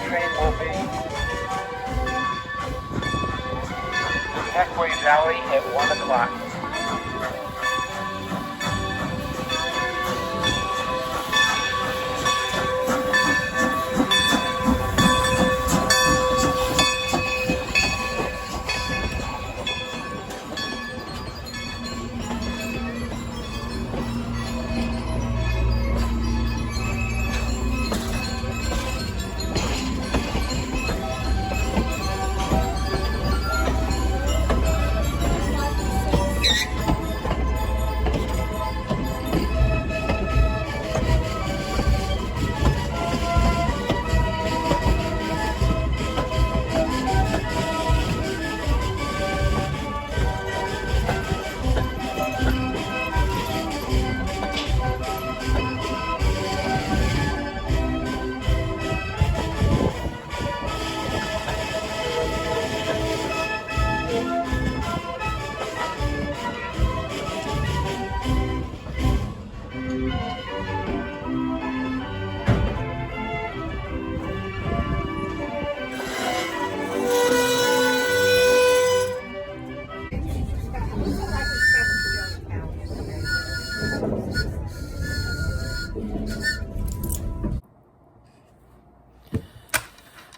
train will be Heckway Valley at 1 o'clock.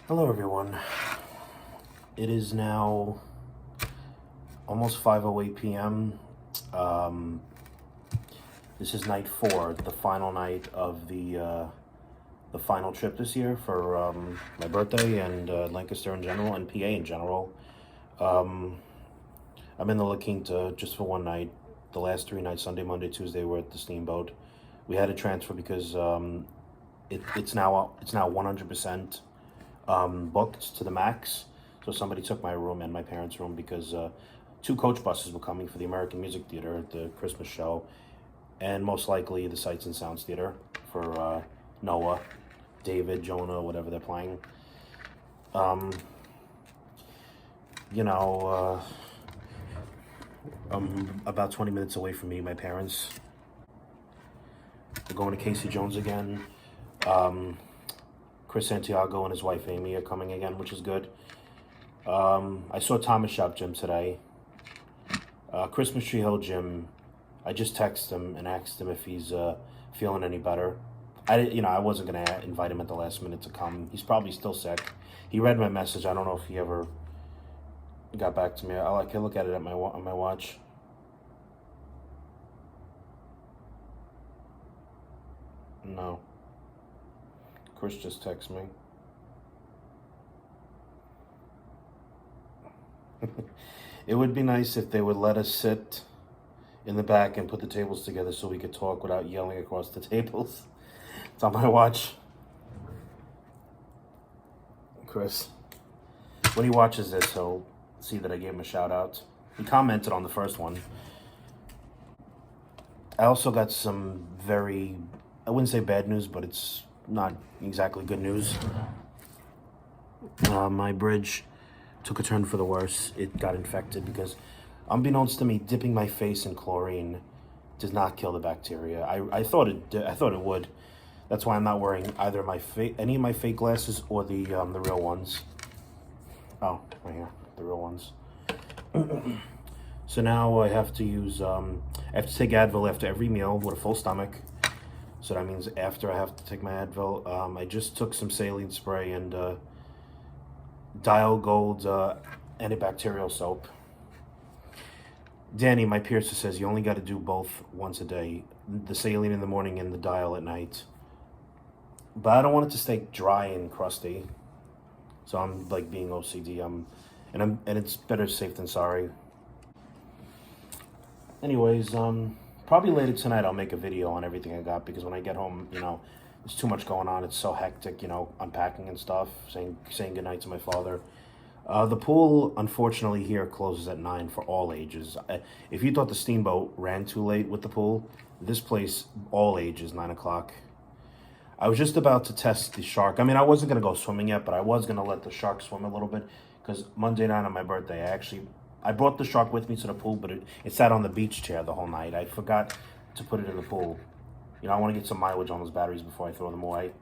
Hello everyone. It is now almost 5:08 p.m. This is night 4, the final night of the final trip this year for my birthday and Lancaster in general and PA in general. I'm in the looking to just for one night. The last 3 nights, Sunday, Monday, Tuesday, we're at the Steamboat. We had to transfer because it's now 100%. Booked to the max, so somebody took my room and my parents' room because 2 coach buses were coming for the American Music Theater at the Christmas show, and most likely the Sights and Sounds Theater for Noah, David, Jonah, whatever they're playing. I'm about 20 minutes away from me, my parents. We're going to Casey Jones again. Chris Santiago and his wife Amy are coming again, which is good. I saw Thomas Shop Jim today. Christmas Tree Hill Jim, I just texted him and asked him if he's feeling any better. I wasn't gonna invite him at the last minute to come. He's probably still sick. He read my message. I don't know if he ever got back to me. I can look at it on my watch. No. Chris just texted me. It would be nice if they would let us sit in the back and put the tables together so we could talk without yelling across the tables. It's on my watch. Chris, when he watches this, he'll see that I gave him a shout out. He commented on the first one. I also got some I wouldn't say bad news, but it's not exactly good news. My bridge took a turn for the worse. It got infected because, unbeknownst to me, dipping my face in chlorine does not kill the bacteria. I thought it would. That's why I'm not wearing either any of my fake glasses or the real ones. Oh, right here, the real ones. So now I have to use. I have to take Advil after every meal with a full stomach. So that means after I have to take my Advil, I just took some saline spray and Dial Gold antibacterial soap. Danny, my piercer, says you only got to do both once a day. The saline in the morning and the Dial at night. But I don't want it to stay dry and crusty. So I'm like being OCD. And it's better safe than sorry. Anyways, probably later tonight I'll make a video on everything I got because when I get home, there's too much going on. It's so hectic, unpacking and stuff, saying goodnight to my father. The pool, unfortunately, here closes at 9 for all ages. If you thought the Steamboat ran too late with the pool, this place, all ages, 9 o'clock. I was just about to test the shark. I mean, I wasn't going to go swimming yet, but I was going to let the shark swim a little bit because Monday night on my birthday, I brought the shark with me to the pool, but it sat on the beach chair the whole night. I forgot to put it in the pool. I want to get some mileage on those batteries before I throw them away.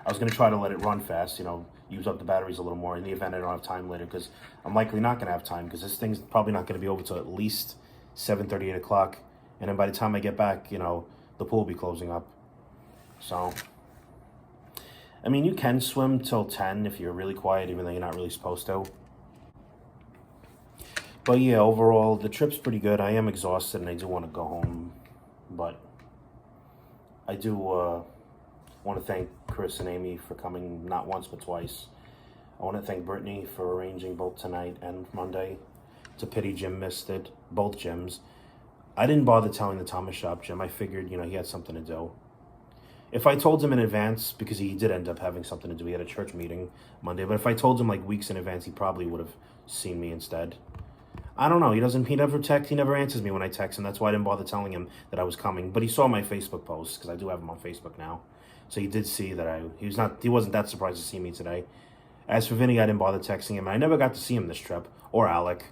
I was going to try to let it run fast, you know, use up the batteries a little more in the event I don't have time later, because I'm likely not going to have time, because this thing's probably not going to be over till at least 7:30, 8 o'clock. And then by the time I get back, you know, the pool will be closing up. So, I mean, you can swim till 10 if you're really quiet, even though you're not really supposed to. But yeah, overall, the trip's pretty good. I am exhausted and I do want to go home. But I do want to thank Chris and Amy for coming not once but twice. I want to thank Brittany for arranging both tonight and Monday. It's a pity Jim missed it, both gyms. I didn't bother telling the Thomas Shop Jim. I figured, you know, he had something to do. If I told him in advance, because he did end up having something to do, he had a church meeting Monday, but if I told him like weeks in advance, he probably would have seen me instead. I don't know. He never answers me when I text him. That's why I didn't bother telling him that I was coming. But he saw my Facebook post, because I do have him on Facebook now. So he did see that he wasn't that surprised to see me today. As for Vinny, I didn't bother texting him. I never got to see him this trip, or Alec.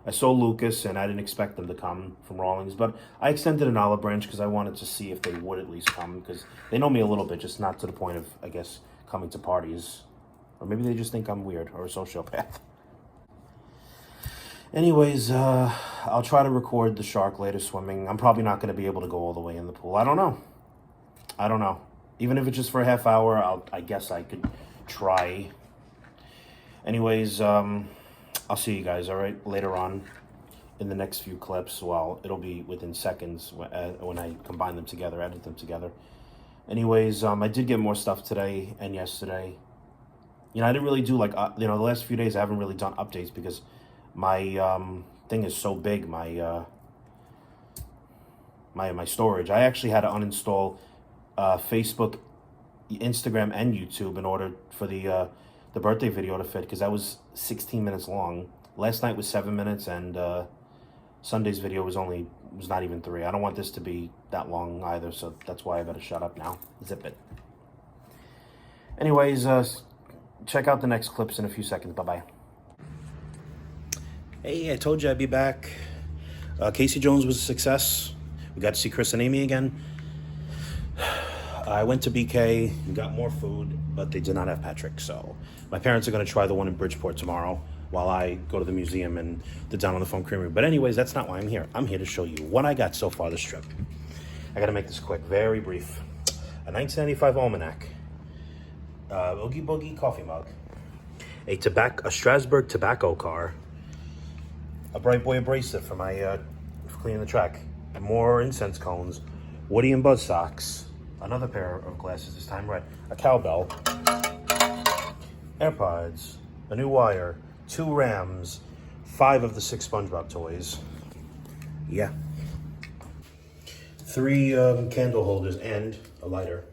I saw Lucas, and I didn't expect them to come from Rawlings, but I extended an olive branch because I wanted to see if they would at least come, because they know me a little bit, just not to the point of, I guess, coming to parties. Or maybe they just think I'm weird or a sociopath. Anyways, I'll try to record the shark later swimming. I'm probably not going to be able to go all the way in the pool. I don't know. Even if it's just for a half hour, I guess I could try. Anyways, I'll see you guys, all right, later on in the next few clips. Well, it'll be within seconds when I combine them together, edit them together. Anyways, I did get more stuff today and yesterday. You know, I didn't really do, like, you know, the last few days I haven't really done updates because my thing is so big, my storage. I actually had to uninstall Facebook, Instagram, and YouTube in order for the birthday video to fit, because that was 16 minutes long. Last night was 7 minutes, and Sunday's video was not even 3. I don't want this to be that long either, so that's why I better shut up now. Zip it. Anyways, check out the next clips in a few seconds. Bye-bye. Hey, I told you I'd be back. Casey Jones was a success. We got to see Chris and Amy again. I went to BK and got more food, but they did not have Patrick, so my parents are going to try the one in Bridgeport tomorrow while I go to the museum and the Down on the Foam Creamery. But anyways, that's not why I'm here. I'm here to show you what I got so far this trip. I got to make this quick, very brief. A 1995 almanac, Oogie Boogie coffee mug, a Strasburg tobacco car, a Bright Boy bracelet for my for cleaning the track, more incense cones, Woody and Buzz socks, another pair of glasses, this time red, a cowbell, AirPods, a new wire, 2 Rams, 5 of the 6 SpongeBob toys. Yeah. 3 candle holders and a lighter.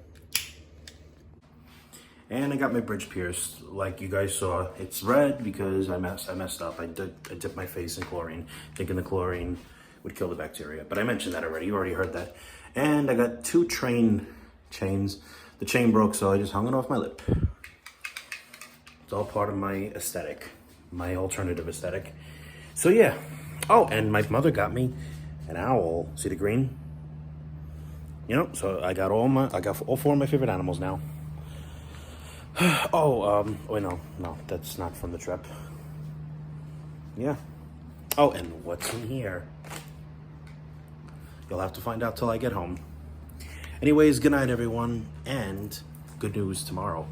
And I got my bridge pierced, like you guys saw. It's red because I messed up. I dipped my face in chlorine, thinking the chlorine would kill the bacteria. But I mentioned that already. You already heard that. And I got 2 train chains. The chain broke, so I just hung it off my lip. It's all part of my aesthetic, my alternative aesthetic. So yeah. Oh, and my mother got me an owl. See the green? You know, so I got all 4 of my favorite animals now. Wait, no, that's not from the trip. Yeah. Oh, and what's in here? You'll have to find out till I get home. Anyways, good night, everyone, and good news tomorrow.